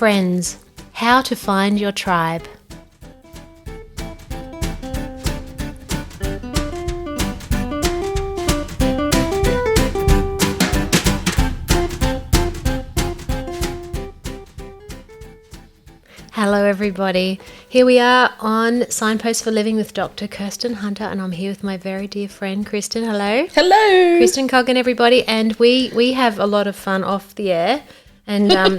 friends, how to find your tribe. Hello everybody, here we are on Signpost for Living with Dr. Kirsten Hunter, and I'm here with my very dear friend Kristen. Hello. Hello. Kristen Coggan, everybody, and we have a lot of fun off the air, and our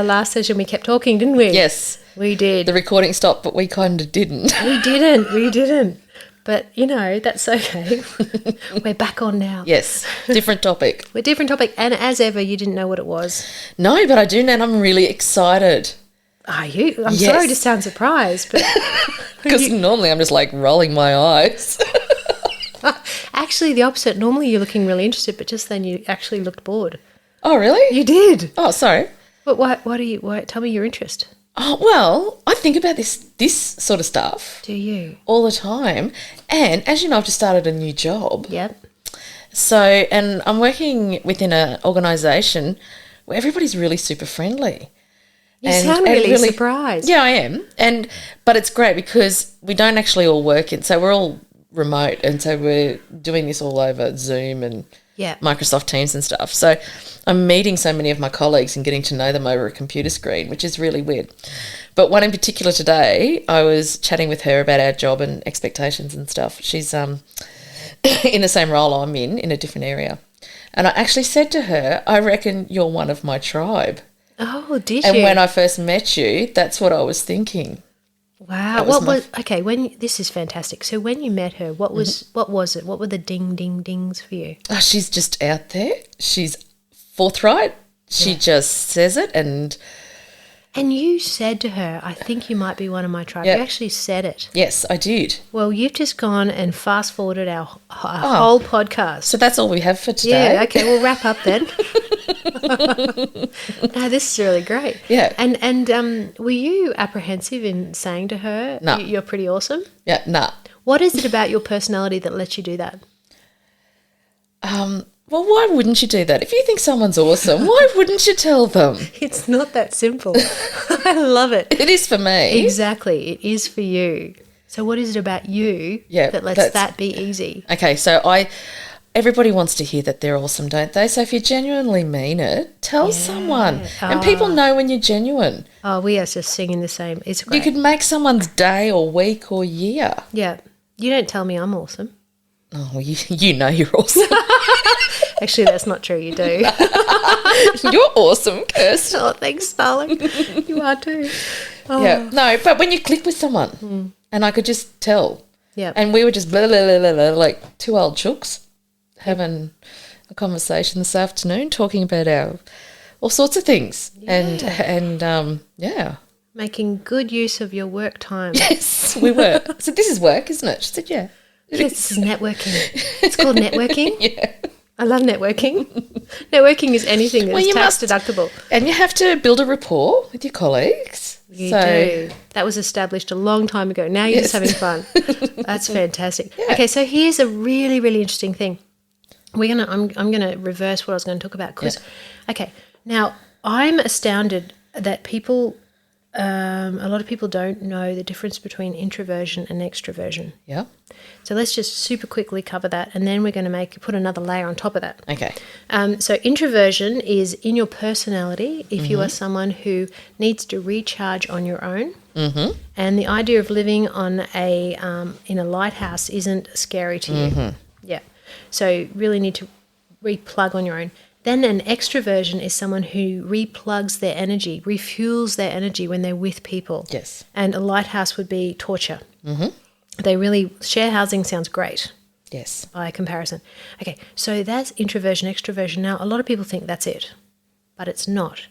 last session we kept talking, didn't we? Yes. We did. The recording stopped, but we kind of didn't. We didn't. But, you know, that's okay. We're back on now. Yes, different topic. We're different topic, and as ever, you didn't know what it was. No, but I do, and I'm really excited. Are you? I'm Yes. sorry to sound surprised, but... Because normally I'm just like rolling my eyes. Actually, the opposite. Normally you're looking really interested, but just then you actually looked bored. Oh, really? You did. Oh, sorry. But why tell me your interest. Oh, well, I think about this sort of stuff Do you? all the time. And as you know, I've just started a new job. Yep. So, and I'm working within an organisation where everybody's really super friendly. You sound really surprised. Yeah, I am. But it's great because we don't actually all work in, so we're all remote, and so we're doing this all over Zoom and Microsoft Teams and stuff. So I'm meeting so many of my colleagues and getting to know them over a computer screen, which is really weird. But one in particular today, I was chatting with her about our job and expectations and stuff. She's in the same role I'm in a different area. And I actually said to her, I reckon you're one of my tribe. Oh, did And you? when I first met you, that's what I was thinking. Wow. This is fantastic. So when you met her, what was it? What were the dings for you? Oh, she's just out there. She's forthright. She just says it. And you said to her, I think you might be one of my tribe. Yep. You actually said it. Yes, I did. Well, you've just gone and fast-forwarded our whole podcast. So that's all we have for today. Yeah, okay, we'll wrap up then. No, this is really great. Yeah. And were you apprehensive in saying to her, No. You're pretty awesome? Yeah, nah. What is it about your personality that lets you do that? Well, why wouldn't you do that? If you think someone's awesome, why wouldn't you tell them? It's not that simple. I love it. It is for me. Exactly. It is for you. So what is it about you that lets that be easy? Okay, so everybody wants to hear that they're awesome, don't they? So if you genuinely mean it, tell someone. And people know when you're genuine. Oh, we are just singing the same. It's great. You could make someone's day or week or year. Yeah. You don't tell me I'm awesome. Oh, well, you know you're awesome. Actually, that's not true. You do. You're awesome, Kirsten. Oh, thanks, darling. You are too. Oh. Yeah. No, but when you click with someone, and I could just tell. Yeah. And we were just blah, blah, blah, blah, blah, like two old chooks having a conversation this afternoon talking about all sorts of things. And Making good use of your work time. Yes, we were. So this is work, isn't it? She said, yeah. Yes, this is networking. It's called networking. Yeah. I love networking. Networking is anything that's tax deductible. And you have to build a rapport with your colleagues. You do. That was established a long time ago. Now you're just having fun. That's fantastic. Yeah. Okay, so here's a really, really interesting thing. I'm gonna reverse what I was going to talk about okay, now I'm astounded that people. A lot of people don't know the difference between introversion and extroversion. Yeah. So let's just super quickly cover that, and then we're going to put another layer on top of that. Okay. So introversion is in your personality if you are someone who needs to recharge on your own, and the idea of living on in a lighthouse isn't scary to you. Yeah. So you really need to re-plug on your own. Then an extroversion is someone who replugs their energy, refuels their energy when they're with people. Yes. And a lighthouse would be torture. Share housing sounds great. Yes. By comparison. Okay, so that's introversion, extroversion. Now, a lot of people think that's it, but it's not.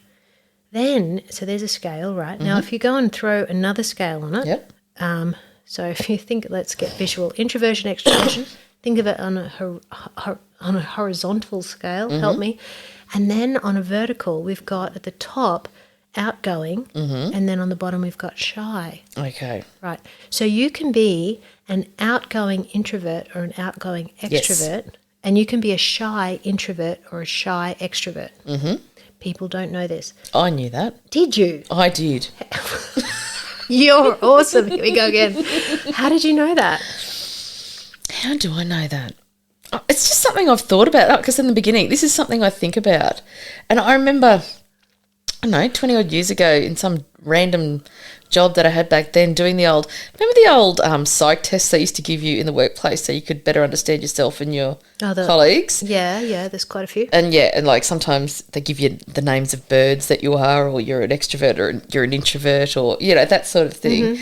Then, so there's a scale, right? Now, if you go and throw another scale on it, so if you think, let's get visual, introversion, extroversion, think of it on a horizontal scale, help me. And then on a vertical, we've got at the top outgoing, and then on the bottom we've got shy. Okay. Right. So you can be an outgoing introvert or an outgoing extrovert, and you can be a shy introvert or a shy extrovert. people don't know this. I knew that. Did you? I did. You're awesome. Here we go again. How did you know that? How do I know that? Oh, it's just something I've thought about, because in the beginning, this is something I think about. And I remember, I don't know, 20 odd years ago in some random job that I had back then doing remember the old psych tests they used to give you in the workplace so you could better understand yourself and your colleagues? Yeah, there's quite a few. And like sometimes they give you the names of birds that you are, or you're an extrovert or you're an introvert, or, that sort of thing.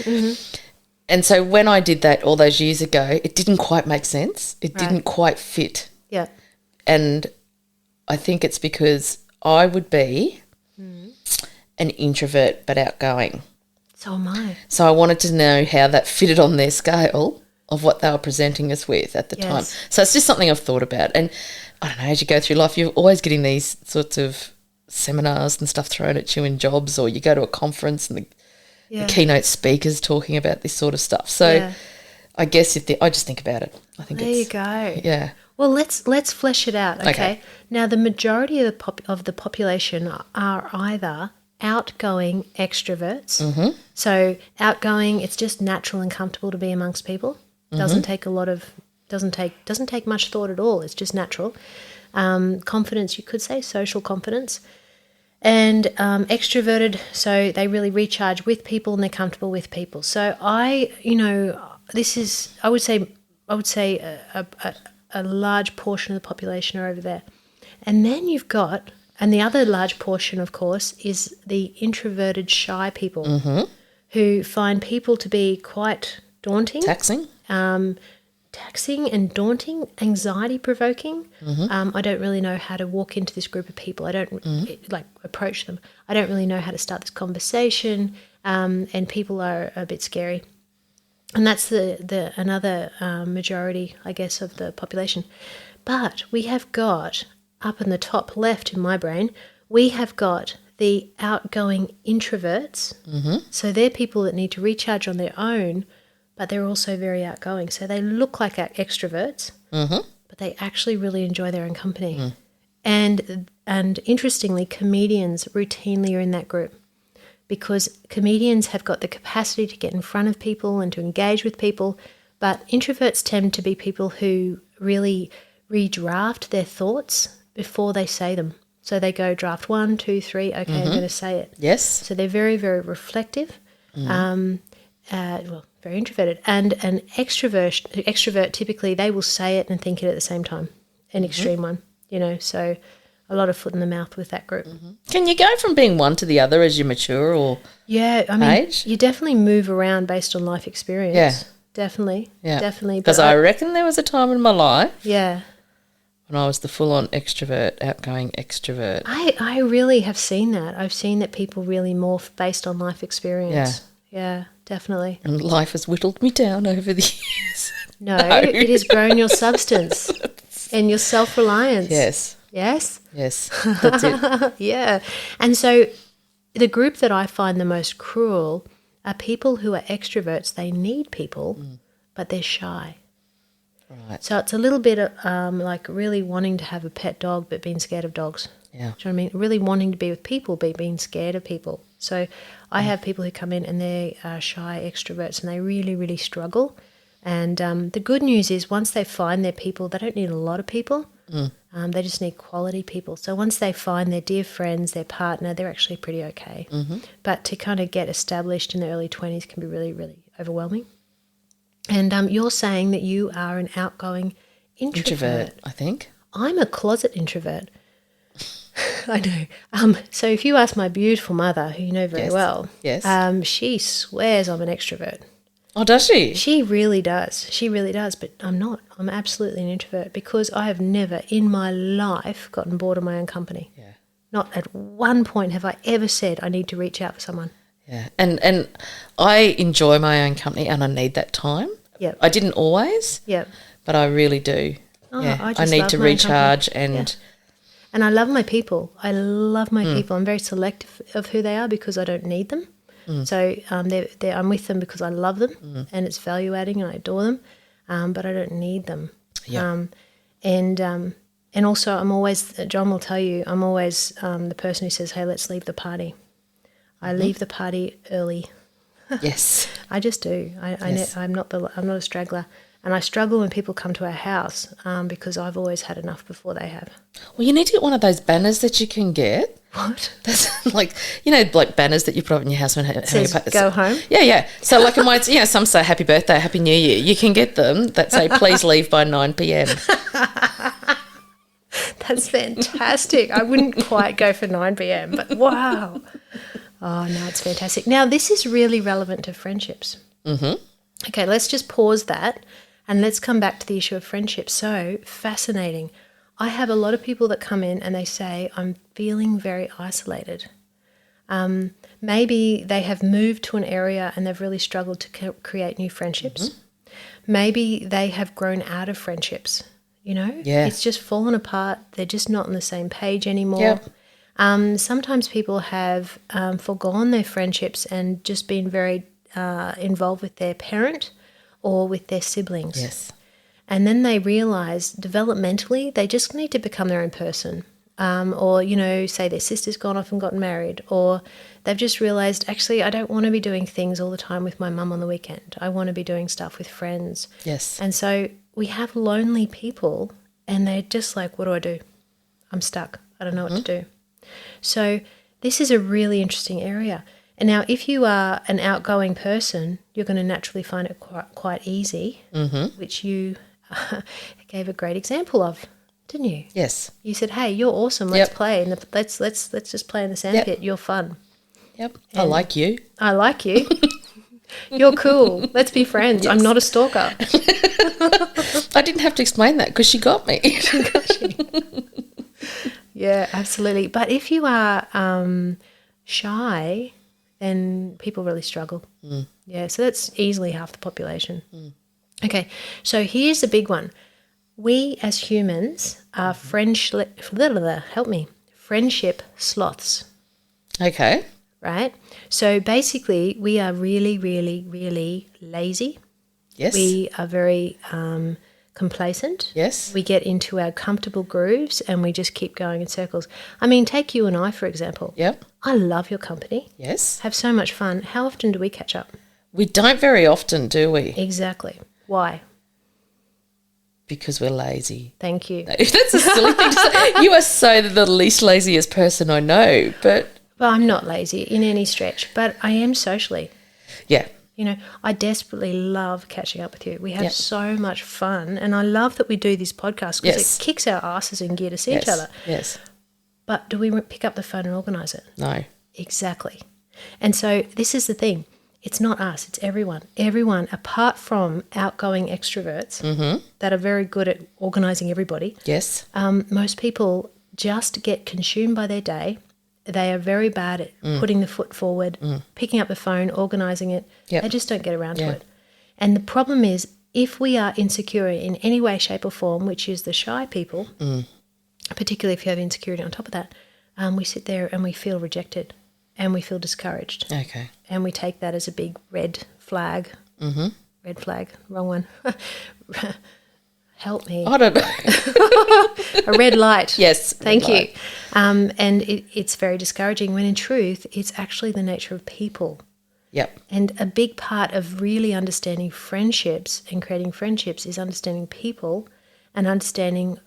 And so when I did that all those years ago, it didn't quite make sense. It didn't quite fit. Yeah. And I think it's because I would be an introvert but outgoing. So am I. So I wanted to know how that fitted on their scale of what they were presenting us with at the time. So it's just something I've thought about. And I don't know, as you go through life, you're always getting these sorts of seminars and stuff thrown at you in jobs, or you go to a conference and the keynote speakers talking about this sort of stuff. So I guess I just think about it. I think there you go. Yeah. Well, let's flesh it out. Okay. Now, the majority of the population are either outgoing extroverts. So outgoing, it's just natural and comfortable to be amongst people. Doesn't take doesn't take much thought at all. It's just natural. Confidence, you could say, social confidence. And extroverted, so they really recharge with people and they're comfortable with people. So I would say a large portion of the population are over there. And then you've got, and the other large portion, of course, is the introverted, shy people who find people to be quite daunting. Taxing and daunting, anxiety-provoking. I don't really know how to walk into this group of people. I don't approach them. I don't really know how to start this conversation, and people are a bit scary. And that's the another majority, I guess, of the population. But we have got, up in the top left in my brain, we have got the outgoing introverts. So they're people that need to recharge on their own, but they're also very outgoing. So they look like extroverts, but they actually really enjoy their own company. And interestingly, comedians routinely are in that group, because comedians have got the capacity to get in front of people and to engage with people, but introverts tend to be people who really redraft their thoughts before they say them. So they go draft 1, 2, 3, okay, I'm going to say it. Yes. So they're very, very reflective. Very introverted. And an extrovert, typically they will say it and think it at the same time, an extreme one, so a lot of foot in the mouth with that group. Can you go from being one to the other as you mature or age? You definitely move around based on life experience. Yeah. Definitely. Yeah. Definitely. Because I reckon there was a time in my life when I was the full-on extrovert, outgoing extrovert. I really have seen that. I've seen that people really morph based on life experience. Yeah, definitely. And life has whittled me down over the years. No, it has grown your substance and your self-reliance. Yes. Yes? Yes, that's it. Yeah. And so the group that I find the most cruel are people who are extroverts. They need people, but they're shy. Right. So it's a little bit like really wanting to have a pet dog but being scared of dogs. Yeah. Do you know what I mean? Really wanting to be with people but being scared of people. So I have people who come in and they're shy extroverts and they really, really struggle. And the good news is once they find their people, they don't need a lot of people. They just need quality people. So once they find their dear friends, their partner, they're actually pretty okay. But to kind of get established in the early 20s can be really, really overwhelming. And you're saying that you are an outgoing introvert. I think. I'm a closet introvert. I know. So if you ask my beautiful mother, who you know very well, she swears I'm an extrovert. Oh, does she? She really does. She really does, but I'm not. I'm absolutely an introvert because I have never in my life gotten bored of my own company. Yeah. Not at one point have I ever said I need to reach out for someone. Yeah, and I enjoy my own company and I need that time. Yep. I didn't always. Yep. But I really do. Oh, yeah. I need to recharge and... Yeah. And I love my people. I love my people. I'm very selective of who they are because I don't need them. So I'm with them because I love them and it's value adding and I adore them, but I don't need them. Yeah. And also John will tell you, I'm always the person who says, hey, let's leave the party. I leave the party early. Yes. I just do. I'm not a straggler. And I struggle when people come to our house because I've always had enough before they have. Well, you need to get one of those banners that you can get. What? That's like, like banners that you put up in your house when it says go home? Yeah. So like it might, some say happy birthday, happy new year. You can get them that say please leave by 9 p.m. That's fantastic. I wouldn't quite go for 9 p.m, but wow. Oh, no, it's fantastic. Now, this is really relevant to friendships. Mm-hmm. Okay, let's just pause that and let's come back to the issue of friendships. So fascinating. I have a lot of people that come in and they say, I'm feeling very isolated. Maybe they have moved to an area and they've really struggled to create new friendships. Mm-hmm. Maybe they have grown out of friendships, Yeah. It's just fallen apart. They're just not on the same page anymore. Yep. Sometimes people have forgone their friendships and just been very involved with their parent or with their siblings. Yes. And then they realise developmentally they just need to become their own person. Or, say their sister's gone off and gotten married, or they've just realised, actually, I don't want to be doing things all the time with my mum on the weekend. I want to be doing stuff with friends. Yes. And so we have lonely people and they're just like, what do I do? I'm stuck. I don't know what to do. So this is a really interesting area. And now if you are an outgoing person, you're going to naturally find it quite easy, which you gave a great example of, didn't you? Yes. You said, hey, you're awesome. Let's play. And let's just play in the sandpit. You're fun. Yep. And I like you. I like you. You're cool. Let's be friends. Yes. I'm not a stalker. I didn't have to explain that because she got me. She got you. Yeah, absolutely. But if you are shy, then people really struggle. Mm. Yeah, so that's easily half the population. Mm. Okay, so here's the big one. We as humans are friendship sloths. Okay. Right? So basically we are really, really, really lazy. Yes. We are very complacent. Yes. We get into our comfortable grooves and we just keep going in circles. I mean, take you and I, for example. Yep. I love your company. Yes. Have so much fun. How often do we catch up? We don't very often, do we? Exactly. Why? Because we're lazy. Thank you. No, that's a silly thing to say. You are so the least laziest person I know, but... Well, I'm not lazy in any stretch, but I am socially. Yeah. I desperately love catching up with you. We have so much fun, and I love that we do this podcast because it kicks our asses in gear to see each other. Yes. But do we pick up the phone and organise it? No. Exactly. And so this is the thing. It's not us. It's everyone. Everyone, apart from outgoing extroverts that are very good at organising everybody. Yes. Most people just get consumed by their day. They are very bad at putting the foot forward, picking up the phone, organising it. Yep. They just don't get around to it. And the problem is if we are insecure in any way, shape or form, which is the shy people, particularly if you have insecurity on top of that, we sit there and we feel rejected and we feel discouraged. Okay. And we take that as a big red flag. Mm-hmm. Red flag, wrong one. Help me. I don't know. A red light. Yes. Thank you. And it's very discouraging when in truth it's actually the nature of people. Yep. And a big part of really understanding friendships and creating friendships is understanding people and understanding,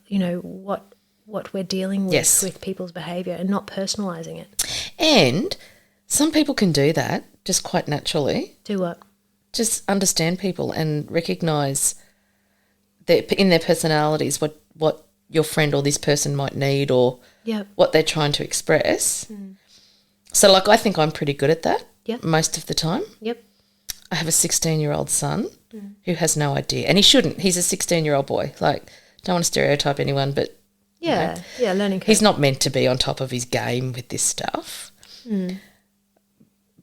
what we're dealing with people's behaviour and not personalising it. And some people can do that just quite naturally. Do what? Just understand people and recognise in their personalities what your friend or this person might need or what they're trying to express. Mm. So, I think I'm pretty good at that most of the time. Yep. I have a 16-year-old son who has no idea, and he shouldn't. He's a 16-year-old boy. Don't want to stereotype anyone, but learning curve. He's not meant to be on top of his game with this stuff. Mm.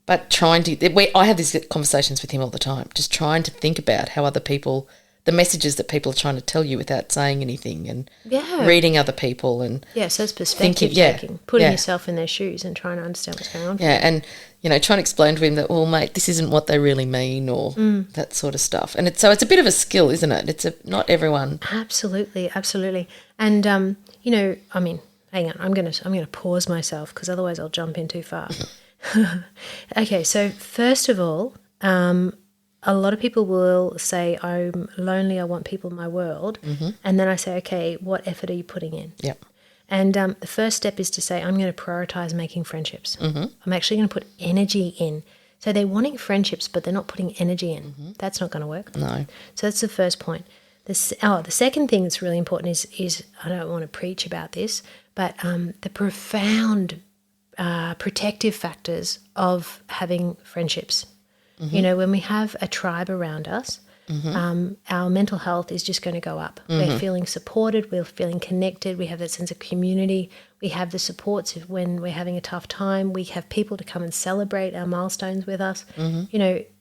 But I have these conversations with him all the time, just trying to think about how other people, the messages that people are trying to tell you without saying anything and reading other people. And so it's perspective taking, putting yourself in their shoes and trying to understand what's going on. Yeah, and, trying to explain to him that, well, mate, this isn't what they really mean or that sort of stuff. And it's a bit of a skill, isn't it? Not everyone. Absolutely, absolutely. And, I mean, hang on, I'm gonna pause myself because otherwise I'll jump in too far. Okay, so first of all, a lot of people will say, I'm lonely, I want people in my world. And then I say, okay, what effort are you putting in? Yep. And the first step is to say, I'm going to prioritize making friendships. I'm actually going to put energy in. So they're wanting friendships, but they're not putting energy in. That's not going to work. No. So that's the first point. The second thing that's really important is I don't want to preach about this, but the profound protective factors of having friendships. When we have a tribe around us, our mental health is just going to go up. We're feeling supported, we're feeling connected, we have that sense of community, we have the supports when we're having a tough time, we have people to come and celebrate our milestones with us.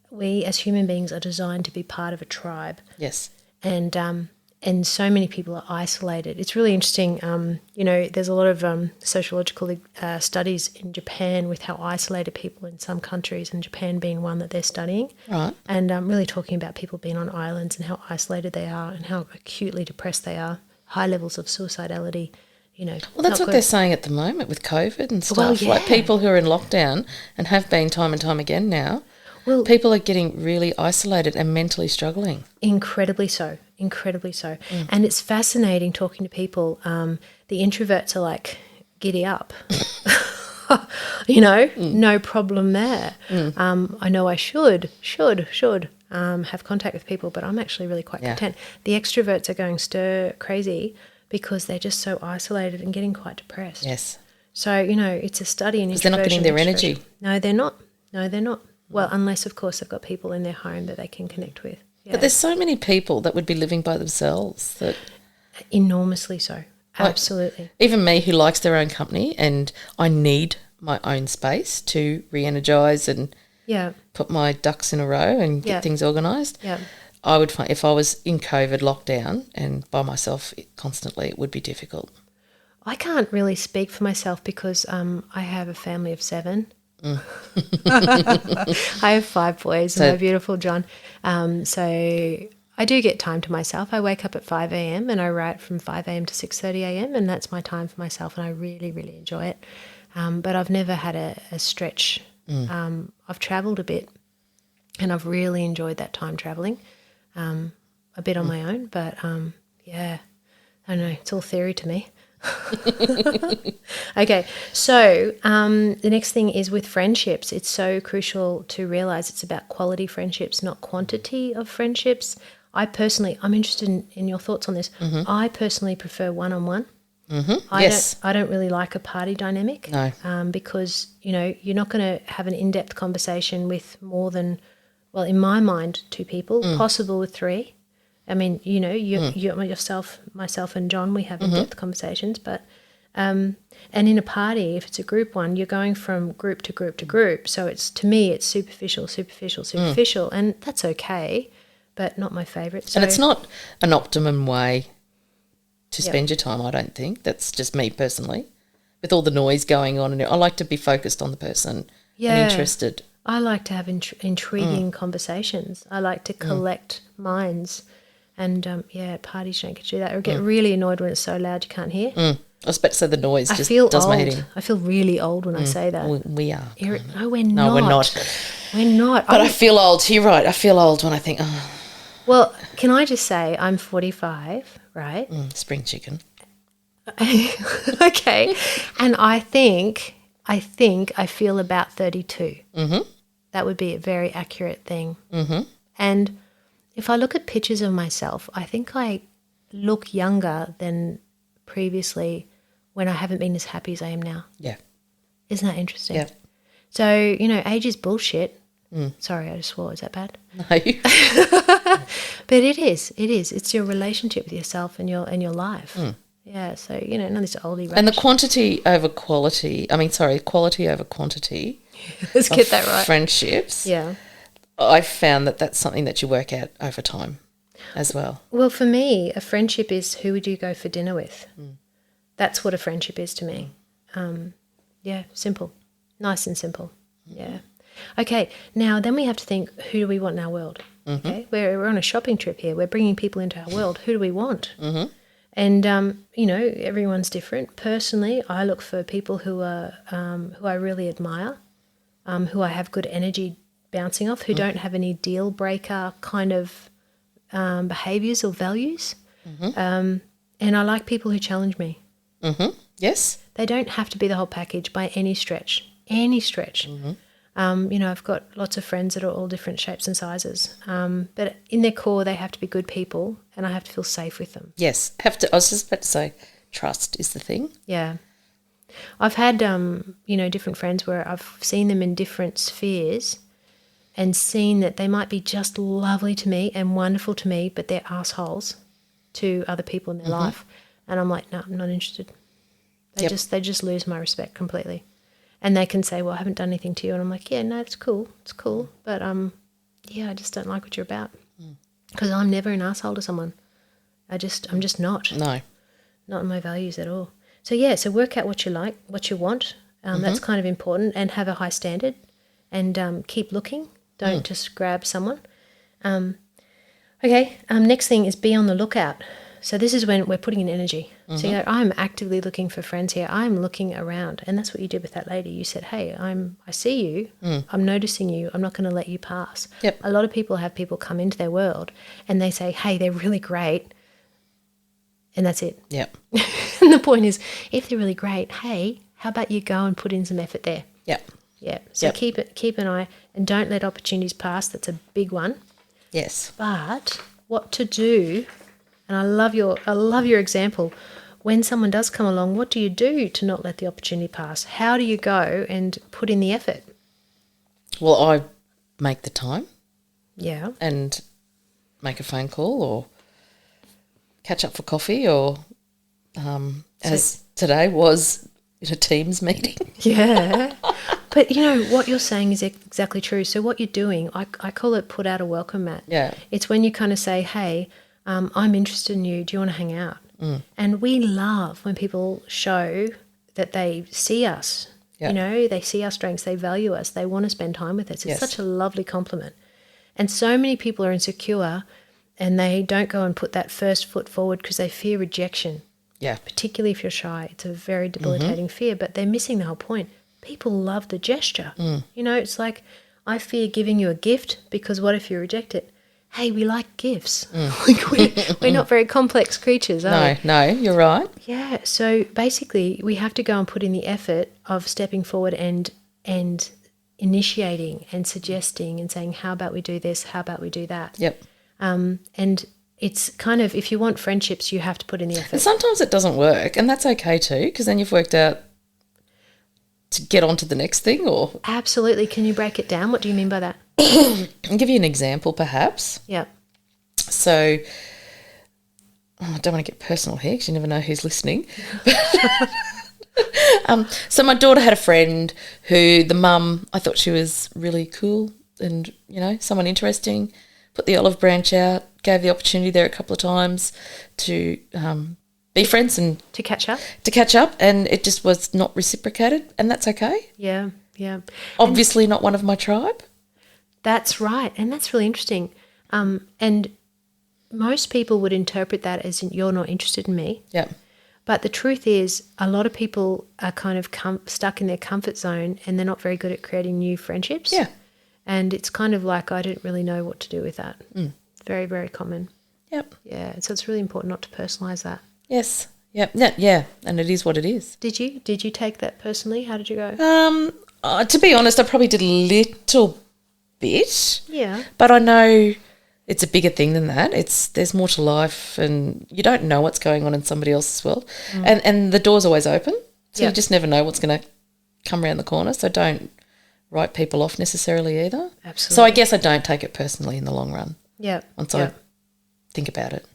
We as human beings are designed to be part of a tribe. Yes. And so many people are isolated. It's really interesting. There's a lot of sociological studies in Japan with how isolated people in some countries, and Japan being one that they're studying. Right. And really talking about people being on islands and how isolated they are and how acutely depressed they are, high levels of suicidality. Well, that's what they're saying at the moment with COVID and stuff. Well, yeah. Like people who are in lockdown and have been time and time again now. Well, people are getting really isolated and mentally struggling. Incredibly so. And it's fascinating talking to people. The introverts are like, giddy up. No problem there. I know I should have contact with people, but I'm actually really quite content. The extroverts are going stir crazy because they're just so isolated and getting quite depressed. Yes. So, it's a study in introversion. They're not getting their energy. No, they're not. Well, unless, of course, they've got people in their home that they can connect with. Yeah. But there's so many people that would be living by themselves. That enormously so. Absolutely. Even me, who likes their own company, and I need my own space to re-energise and put my ducks in a row and get things organised. Yeah. I would find if I was in COVID lockdown and by myself constantly, it would be difficult. I can't really speak for myself because I have a family of 7. I have 5 boys and my beautiful John. So I do get time to myself. I wake up at 5 a.m. and I write from 5 a.m. to 6:30 a.m. and that's my time for myself and I really, really enjoy it. But I've never had a stretch. I've travelled a bit and I've really enjoyed that time travelling, a bit on my own. But, I don't know, it's all theory to me. Okay, so the next thing is with friendships. It's so crucial to realise it's about quality friendships, not quantity of friendships. I'm interested in your thoughts on this. I personally prefer one-on-one. I don't really like a party dynamic. No. Because, you're not going to have an in-depth conversation with more than, well, in my mind, 2 people, possible with 3. I mean, you yourself, myself and John, we have in-depth conversations, but and in a party, if it's a group one, you're going from group to group to group. So to me, it's superficial, and that's okay, but not my favourite. So, and it's not an optimum way to spend your time, I don't think. That's just me personally. With all the noise going on, and I like to be focused on the person and interested. I like to have intriguing conversations. I like to collect minds. And, parties don't get to do that. Or get really annoyed when it's so loud you can't hear. I was about to say the noise just does my head in. I feel really old when I say that. We are. No, we're not. We're not. But I feel old. You're right. I feel old when I think, Well, can I just say I'm 45, right? Spring chicken. Okay. And I think I feel about 32. That would be a very accurate thing. And if I look at pictures of myself, I think I look younger than previously when I haven't been as happy as I am now. Yeah. Isn't that interesting? Yeah. So, age is bullshit. Sorry, I just swore. Is that bad? No. But it is. It's your relationship with yourself and your life. Yeah, so, none of this oldie rubbish. And the quality over quantity. Let's get that right. Friendships. Yeah. I've found that that's something that you work out over time as well. Well, for me, a friendship is who would you go for dinner with? That's what a friendship is to me. Simple. Nice and simple. Yeah. Okay, now then we have to think, who do we want in our world? Okay, we're on a shopping trip here. We're bringing people into our world. Who do we want? And, everyone's different. Personally, I look for people who I really admire, who I have good energy bouncing off, who don't have any deal breaker kind of behaviours or values. And I like people who challenge me. Yes. They don't have to be the whole package by any stretch. I've got lots of friends that are all different shapes and sizes. But in their core, they have to be good people, and I have to feel safe with them. Yes. I was just about to say trust is the thing. Yeah. I've had, different friends where I've seen them in different spheres and seen that they might be just lovely to me and wonderful to me, but they're assholes to other people in their life. And I'm like, no, I'm not interested. They just lose my respect completely. And they can say, well, I haven't done anything to you. And I'm like, yeah, no, it's cool. It's cool. But, I just don't like what you're about. Because I'm never an asshole to someone. I'm just not. No. Not in my values at all. So work out what you like, what you want. That's kind of important, and have a high standard, and keep looking. Don't just grab someone. Next thing is be on the lookout. So this is when we're putting in energy. So I'm actively looking for friends here. I'm looking around, and that's what you did with that lady. You said, hey, I see you. I'm noticing you. I'm not going to let you pass. Yep. A lot of people have people come into their world and they say, hey, they're really great, and that's it. Yep. And the point is, if they're really great, hey, how about you go and put in some effort there? Yep. Yeah. So keep an eye, and don't let opportunities pass. That's a big one. Yes. But what to do, and I love your example. When someone does come along, what do you do to not let the opportunity pass? How do you go and put in the effort? Well, I make the time. Yeah. And make a phone call or catch up for coffee, or as today was in a Teams meeting. Yeah. But, what you're saying is exactly true. So what you're doing, I call it put out a welcome mat. Yeah. It's when you kind of say, hey, I'm interested in you. Do you want to hang out? And we love when people show that they see us. Yeah. They see our strengths. They value us. They want to spend time with us. It's Yes. such a lovely compliment. And so many people are insecure and they don't go and put that first foot forward because they fear rejection. Yeah. Particularly if you're shy. It's a very debilitating fear, but they're missing the whole point. People love the gesture. It's like, I fear giving you a gift because what if you reject it? Hey, we like gifts. We're not very complex creatures, are we? No, you're right. Yeah, so basically we have to go and put in the effort of stepping forward and initiating and suggesting and saying, how about we do this, how about we do that? Yep. And it's kind of, if you want friendships, you have to put in the effort. And sometimes it doesn't work, and that's okay too, because then you've worked out to get on to the next thing. Or Absolutely. Can you break it down? What do you mean by that? I'll give you an example perhaps. Yeah. So I don't want to get personal here because you never know who's listening. So my daughter had a friend who the mum, I thought she was really cool and, someone interesting, put the olive branch out, gave the opportunity there a couple of times to be friends and To catch up? To catch up, and it just was not reciprocated, and that's okay. Yeah, yeah. Obviously not one of my tribe. That's right, and that's really interesting. And most people would interpret that as you're not interested in me. Yeah. But the truth is, a lot of people are kind of stuck in their comfort zone, and they're not very good at creating new friendships. Yeah. And it's kind of like, I didn't really know what to do with that. Very, very common. Yep. Yeah, so it's really important not to personalise that. Yes. Yep. Yeah. And it is what it is. Did you take that personally? How did you go? To be honest, I probably did a little bit. Yeah. But I know it's a bigger thing than that. There's more to life, and you don't know what's going on in somebody else's world. And the door's always open. So you just never know what's going to come around the corner. So don't write people off necessarily either. Absolutely. So I guess I don't take it personally in the long run. Yeah. Once I think about it.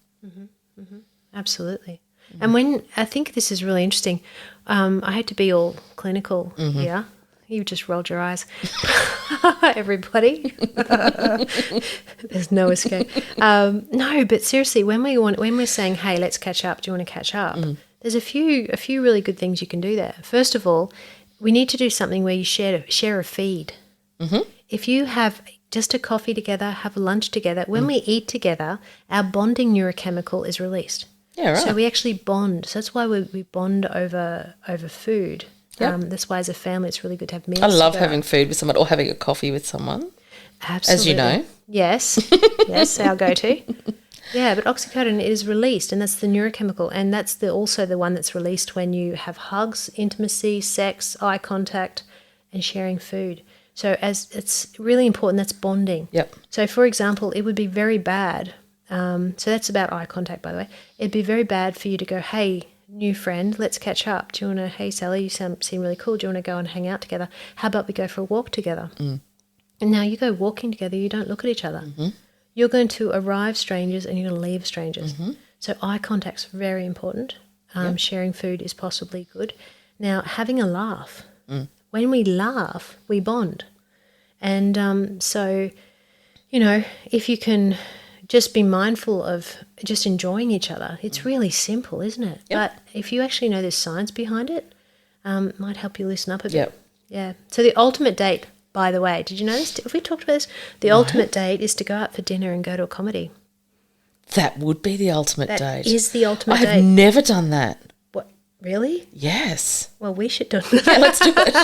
Absolutely. And I think this is really interesting. I hate to be all clinical here. You just rolled your eyes. Everybody. There's no escape. No, but seriously, when we're saying, hey, let's catch up, do you want to catch up? There's a few really good things you can do there. First of all, we need to do something where you share a feed. If you have just a coffee together, have a lunch together, when we eat together, our bonding neurochemical is released. Yeah, right. So we actually bond. So that's why we bond over food. Yep. That's why as a family it's really good to have meals I love together. having food with someone or having a coffee with someone. Absolutely. As you know. Yes. Yes, our go-to. Yeah, but oxytocin is released, and that's the neurochemical, and that's also the one that's released when you have hugs, intimacy, sex, eye contact, and sharing food. So as it's really important, that's bonding. Yep. So, for example, it would be very bad. So that's about eye contact, by the way. It'd be very bad for you to go, hey, new friend, let's catch up. Do you want to, hey, Sally, you seem really cool. Do you want to go and hang out together? How about we go for a walk together? And now you go walking together, you don't look at each other. Mm-hmm. You're going to arrive strangers and you're going to leave strangers. Mm-hmm. So eye contact's very important. Sharing food is possibly good. Now, having a laugh. When we laugh, we bond. And so, if you can just be mindful of just enjoying each other, it's really simple, isn't it? Yep. But if you actually know there's science behind it, might help you loosen up a bit. Yep. Yeah. So the ultimate date, by the way, did you know this? Have we talked about this? The ultimate date is to go out for dinner and go to a comedy. That would be the ultimate date. That is the ultimate date. I have never done that. What? Really? Yes. Well, we should do it. Yeah, let's do it.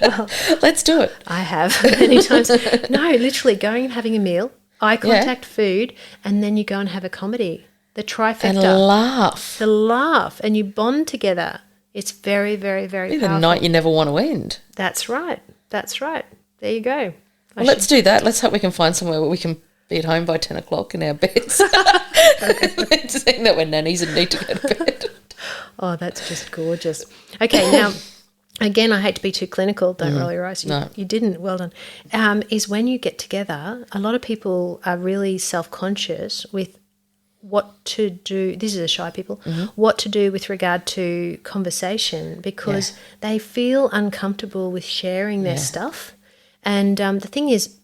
Well, let's do it. I have many times. No, literally going and having a meal, eye contact, food, and then you go and have a comedy. The trifecta. And laugh. The laugh, and you bond together. It's very, very, very powerful. The night you never want to end. That's right. That's right. There you go. Well, let's do that. Let's hope we can find somewhere where we can be at home by 10 o'clock in our beds. Saying that we're nannies and need to go to bed. Oh, that's just gorgeous. Okay, now, again, I hate to be too clinical. Don't roll your eyes. You didn't. Well done. Is when you get together, a lot of people are really self-conscious with what to do. This is a shy people. What to do with regard to conversation because they feel uncomfortable with sharing their stuff. And the thing is,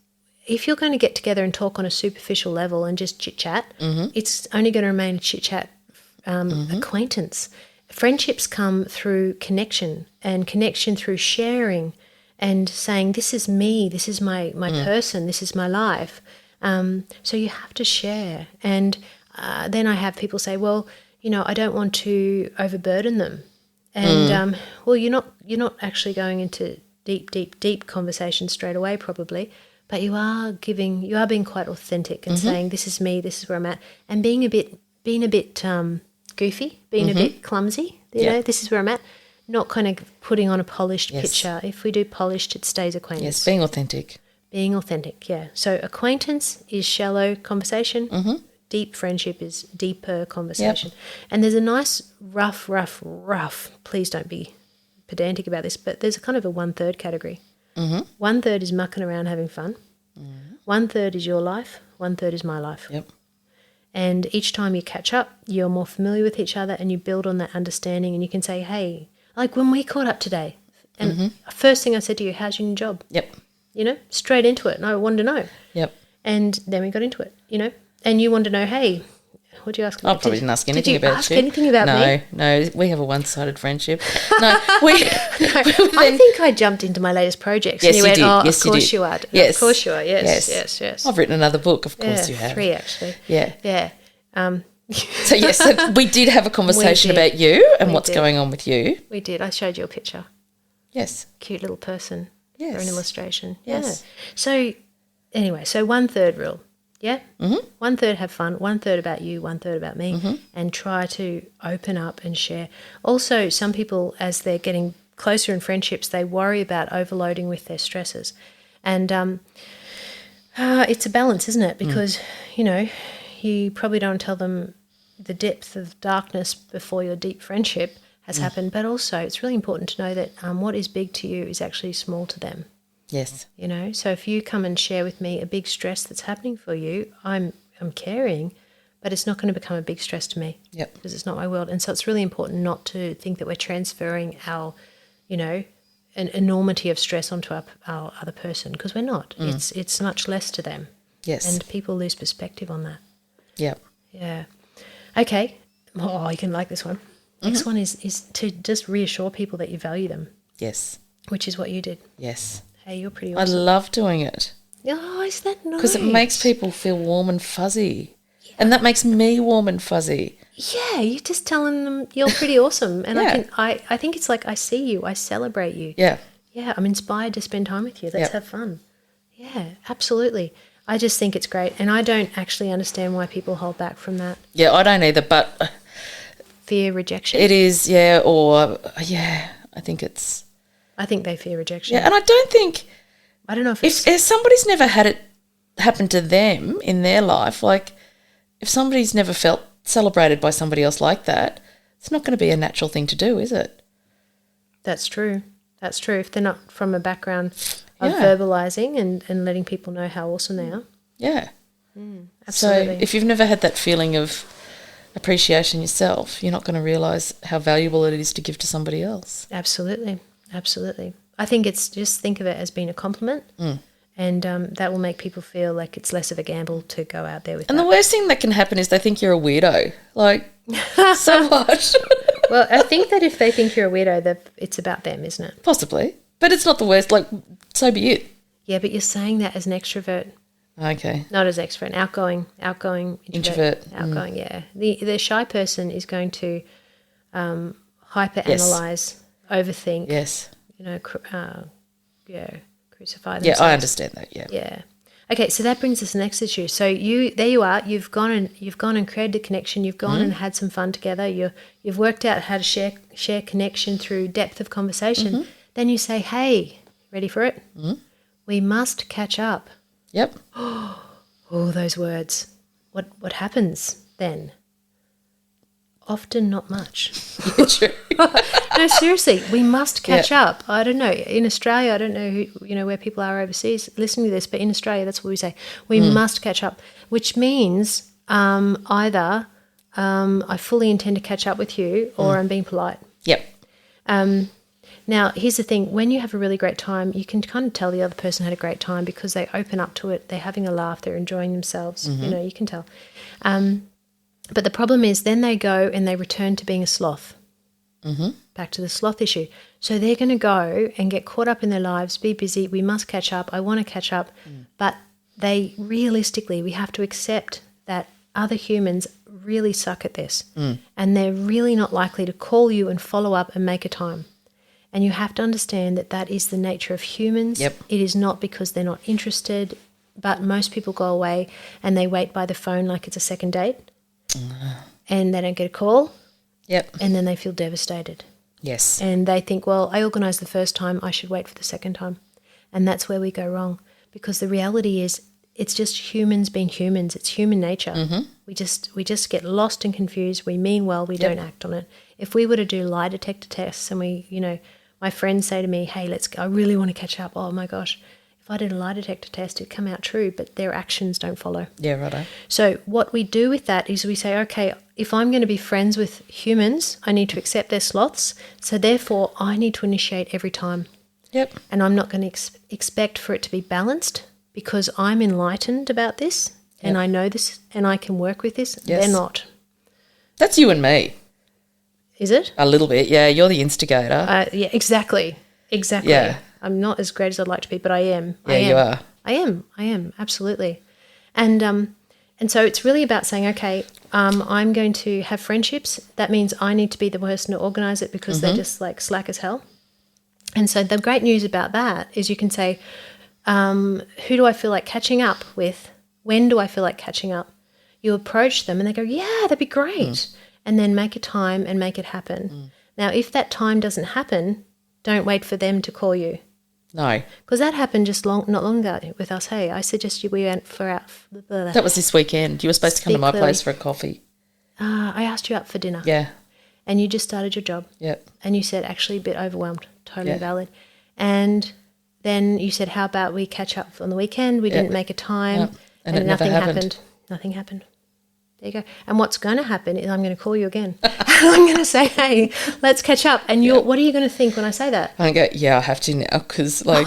if you're going to get together and talk on a superficial level and just chit-chat, it's only going to remain a chit-chat acquaintance. Friendships come through connection and connection through sharing and saying, this is me, this is my person, this is my life. So you have to share. And then I have people say, well, I don't want to overburden them. And, well, you're not actually going into deep conversation straight away probably, but you are being quite authentic and saying, this is me, this is where I'm at, and being a bit goofy, being a bit clumsy, this is where I'm at, not kind of putting on a polished picture. If we do polished, it stays acquaintance. Yes, being authentic. Being authentic, yeah. So acquaintance is shallow conversation. Deep friendship is deeper conversation. And there's a nice rough, please don't be pedantic about this, but there's a kind of a 1/3 category. 1/3 is mucking around having fun. 1/3 is your life, 1/3 is my life. Yep. And each time you catch up, you're more familiar with each other and you build on that understanding and you can say, hey, like when we caught up today, and first thing I said to you, how's your new job? Yep. Straight into it. And I wanted to know. Yep. And then we got into it, and you wanted to know, hey, what did you ask me? I probably didn't ask anything about you. Did you ask anything about me? No, we have a one-sided friendship. No, I think I jumped into my latest projects. Yes, and you went, did. Oh, yes, of course you are. Yes. Of course you are. Yes. I've written another book, of course you have. 3 actually. Yeah. So, yes, we did have a conversation about you and what's going on with you. We did. I showed you a picture. Yes. Cute little person. Yes. For an illustration. Yes. Yeah. So, anyway, 1/3 rule. Yeah? 1/3 have fun, 1/3 about you, 1/3 about me, and try to open up and share. Also, some people, as they're getting closer in friendships, they worry about overloading with their stresses. And it's a balance, isn't it? Because, you probably don't tell them the depth of darkness before your deep friendship has happened, but also it's really important to know that what is big to you is actually small to them. Yes. So if you come and share with me a big stress that's happening for you, I'm caring, but it's not going to become a big stress to me. Yep. Because it's not my world. And so it's really important not to think that we're transferring our, an enormity of stress onto our other person, because we're not. It's much less to them. Yes. And people lose perspective on that. Yep. Yeah. Okay. Oh, you can like this one. Next one is to just reassure people that you value them. Yes. Which is what you did. Yes. Hey, you're pretty awesome. I love doing it. Oh, is that nice? Because it makes people feel warm and fuzzy. Yeah. And that makes me warm and fuzzy. Yeah, you're just telling them you're pretty awesome. And I think it's like, I see you, I celebrate you. Yeah. Yeah, I'm inspired to spend time with you. Let's have fun. Yeah, absolutely. I just think it's great. And I don't actually understand why people hold back from that. Yeah, I don't either, but... Fear rejection? It is, yeah, or, yeah, I think it's... I think they fear rejection. Yeah, and I don't think... I don't know if it's... If somebody's never had it happen to them in their life, like, if somebody's never felt celebrated by somebody else like that, it's not going to be a natural thing to do, is it? That's true. That's true. If they're not from a background of verbalising and letting people know how awesome they are. Yeah. Absolutely. So if you've never had that feeling of appreciation yourself, you're not going to realise how valuable it is to give to somebody else. Absolutely. Absolutely. I think it's just think of it as being a compliment, and that will make people feel like it's less of a gamble to go out there with. And the worst thing that can happen is they think you're a weirdo. Like, so what? Well, I think that if they think you're a weirdo, that it's about them, isn't it? Possibly, but it's not the worst. Like, so be it. Yeah, but you're saying that as an extrovert. Okay. Not as extrovert, outgoing introvert. Outgoing, yeah. The shy person is going to hyper-analyse, overthink. Yes. Crucify themselves. Yeah, I understand that. Yeah. Yeah. Okay, so that brings us to the next issue. So there you are. You've gone and created a connection. You've gone and had some fun together. You've worked out how to share connection through depth of conversation. Then you say, "Hey, ready for it? We must catch up." Yep. Oh, those words. What happens then? Often not much. Yeah, true. No, seriously, we must catch up. I don't know. In Australia, I don't know where people are overseas listening to this, but in Australia, that's what we say. We must catch up, which means either I fully intend to catch up with you or I'm being polite. Yep. Now, here's the thing. When you have a really great time, you can kind of tell the other person had a great time because they open up to it. They're having a laugh. They're enjoying themselves. You can tell. But the problem is then they go and they return to being a sloth. Back to the sloth issue. So they're going to go and get caught up in their lives, be busy. We must catch up. I want to catch up. But we have to accept that other humans really suck at this. And they're really not likely to call you and follow up and make a time. And you have to understand that is the nature of humans. Yep. It is not because they're not interested, but most people go away and they wait by the phone like it's a second date. And they don't get a call. Yep. And then they feel devastated. Yes. And they think, well, I organised the first time, I should wait for the second time. And that's where we go wrong, because the reality is it's just humans being humans. It's human nature. We just get lost and confused. We mean well, we don't act on it. If we were to do lie detector tests and my friends say to me, hey, I really want to catch up. Oh my gosh. If I did a lie detector test, it'd come out true, but their actions don't follow. Yeah, righto. So what we do with that is we say, okay, if I'm going to be friends with humans, I need to accept their sloths. So therefore, I need to initiate every time. Yep. And I'm not going to expect for it to be balanced because I'm enlightened about this and I know this and I can work with this. Yes. They're not. That's you and me. Is it? A little bit, yeah. You're the instigator. Yeah, exactly. Yeah. I'm not as great as I'd like to be, but I am. Yeah, you are. I am, absolutely. And so it's really about saying, okay, I'm going to have friendships. That means I need to be the person to organise it because they're just like slack as hell. And so the great news about that is you can say, who do I feel like catching up with? When do I feel like catching up? You approach them and they go, yeah, that'd be great. And then make a time and make it happen. Now, if that time doesn't happen, don't wait for them to call you. No. Because that happened not long ago with us. Hey, I suggested we went for out. That was this weekend. You were supposed to come to my place for a coffee. I asked you out for dinner. Yeah. And you just started your job. Yep. And you said, actually a bit overwhelmed. Totally valid. And then you said, how about we catch up on the weekend? We didn't make a time. Yep. And nothing happened. Nothing happened. There you go. And what's going to happen is I'm going to call you again. I'm going to say, hey, let's catch up. And what are you going to think when I say that? I go, yeah, I have to now because like...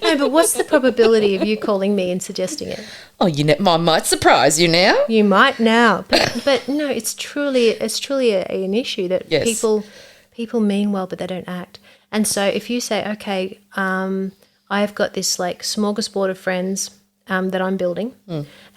No, but what's the probability of you calling me and suggesting it? Oh, I might surprise you now. You might now. But no, it's truly an issue that people mean well, but they don't act. And so if you say, okay, I've got this like smorgasbord of friends that I'm building,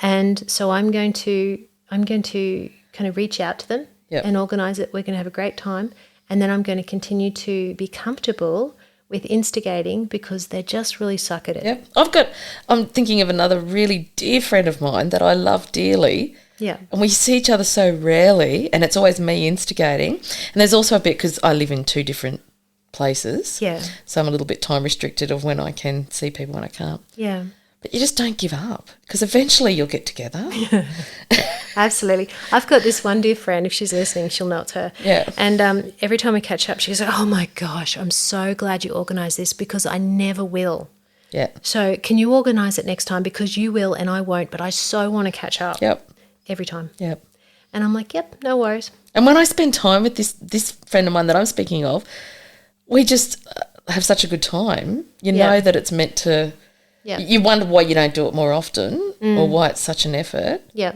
and so I'm going to I'm going to kind of reach out to them and organise it. We're going to have a great time. And then I'm going to continue to be comfortable with instigating because they just really suck at it. Yep. I'm thinking of another really dear friend of mine that I love dearly. Yeah. And we see each other so rarely, and it's always me instigating. And there's also a bit because I live in 2 different places. Yeah. So I'm a little bit time restricted of when I can see people when I can't. Yeah. But you just don't give up because eventually you'll get together. Absolutely. I've got this one dear friend, if she's listening, she'll know it's her. Yeah. And every time we catch up, she goes, oh, my gosh, I'm so glad you organised this because I never will. Yeah. So can you organise it next time because you will and I won't, but I so want to catch up. Yep. Every time. Yep. And I'm like, yep, no worries. And when I spend time with this friend of mine that I'm speaking of, we just have such a good time. You know that it's meant to... Yeah. You wonder why you don't do it more often or why it's such an effort. Yeah.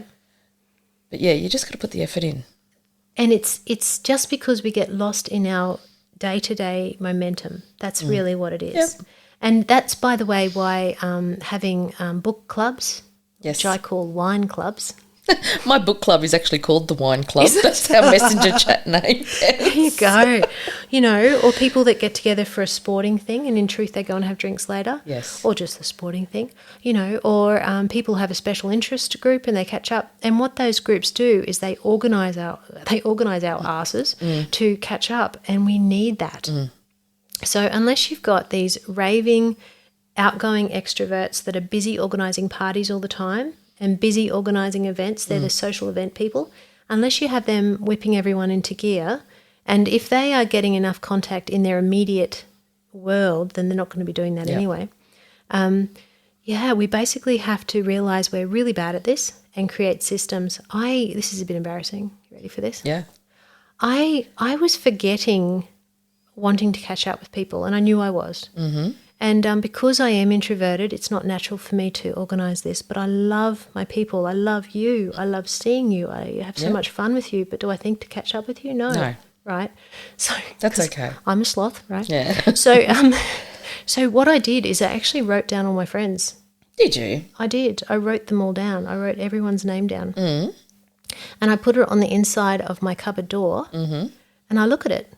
But, yeah, you just got to put the effort in. And it's just because we get lost in our day-to-day momentum. That's really what it is. Yep. And that's, by the way, why having book clubs, which I call wine clubs. My book club is actually called the Wine Club. That's our messenger chat name. There you go. You know, or people that get together for a sporting thing and in truth they go and have drinks later. Yes. Or just the sporting thing, you know, or people have a special interest group and they catch up. And what those groups do is they organise our asses to catch up, and we need that. So unless you've got these raving, outgoing extroverts that are busy organising parties all the time, and busy organising events, they're the social event people, unless you have them whipping everyone into gear, and if they are getting enough contact in their immediate world, then they're not going to be doing that anyway. We basically have to realise we're really bad at this and create systems. This is a bit embarrassing. You ready for this? Yeah. I was forgetting wanting to catch up with people, and I knew I was. Mm-hmm. And because I am introverted, it's not natural for me to organise this, but I love my people. I love you. I love seeing you. I have so much fun with you, but do I think to catch up with you? No. Right? So that's okay. I'm a sloth, right? Yeah. So what I did is I actually wrote down all my friends. Did you? I did. I wrote them all down. I wrote everyone's name down. Mm. And I put it on the inside of my cupboard door, and I look at it.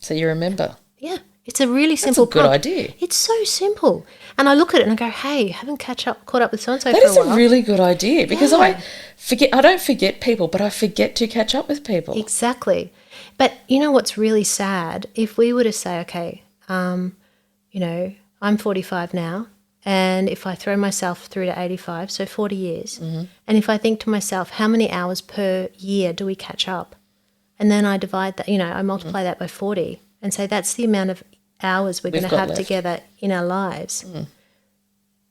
So you remember? Yeah. It's a really simple That's a good idea. It's so simple. And I look at it and I go, hey, haven't caught up with so-and-so for a while. That is a really good idea because I don't forget people, but I forget to catch up with people. Exactly. But you know what's really sad? If we were to say, okay, you know, I'm 45 now, and if I throw myself through to 85, so 40 years, and if I think to myself, how many hours per year do we catch up? And then I divide that, you know, I multiply that by 40 and say that's the amount of hours we're going to have left together in our lives.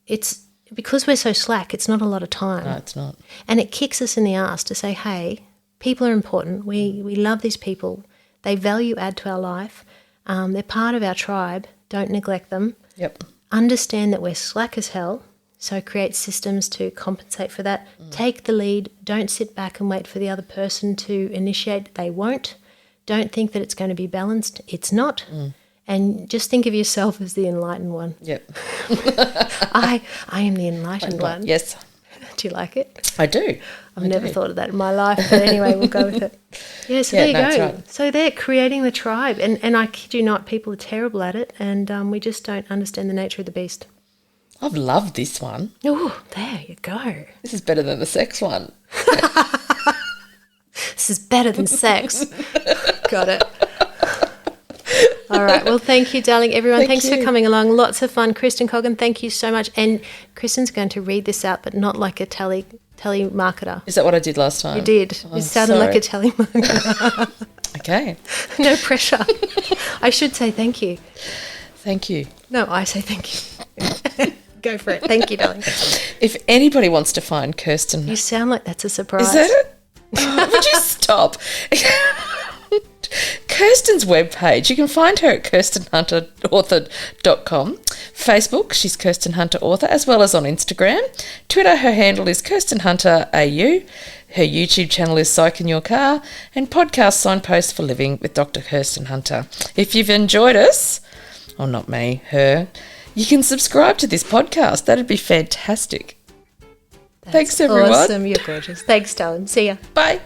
It's because we're so slack, it's not a lot of time. No, it's not. And it kicks us in the arse to say, hey, people are important. We love these people. They value add to our life. They're part of our tribe. Don't neglect them. Yep. Understand that we're slack as hell, so create systems to compensate for that. Take the lead. Don't sit back and wait for the other person to initiate. They won't. Don't think that it's going to be balanced. It's not. And just think of yourself as the enlightened one. Yep. I am the enlightened one. Yes. Do you like it? I do. I've never thought of that in my life, but anyway, we'll go with it. Yeah, so there you go. Right. So they're creating the tribe. And I kid you not, people are terrible at it, and we just don't understand the nature of the beast. I've loved this one. Oh, there you go. This is better than the sex one. This is better than sex. Got it. All right. Well, thank you, darling. Everyone, thanks for coming along. Lots of fun. Kristen Coggan, thank you so much. And Kristen's going to read this out, but not like a telemarketer. Is that what I did last time? You did. Oh, it sounded like a telemarketer. Okay. No pressure. I should say thank you. Thank you. No, I say thank you. Go for it. Thank you, darling. If anybody wants to find Kirsten... You sound like that's a surprise. Is that it? Oh, would you stop? Kirsten's webpage, you can find her at kirstenhunterauthor.com. Facebook, she's Kirsten Hunter Author, as well as on Instagram. Twitter, her handle is Kirsten Hunter AU. Her YouTube channel is Psych in Your Car. And podcast Signpost for Living with Dr. Kirsten Hunter. If you've enjoyed us, or not me, her, you can subscribe to this podcast. That'd be fantastic. Thanks, everyone. Awesome. You're gorgeous. Thanks, darling. See ya. Bye.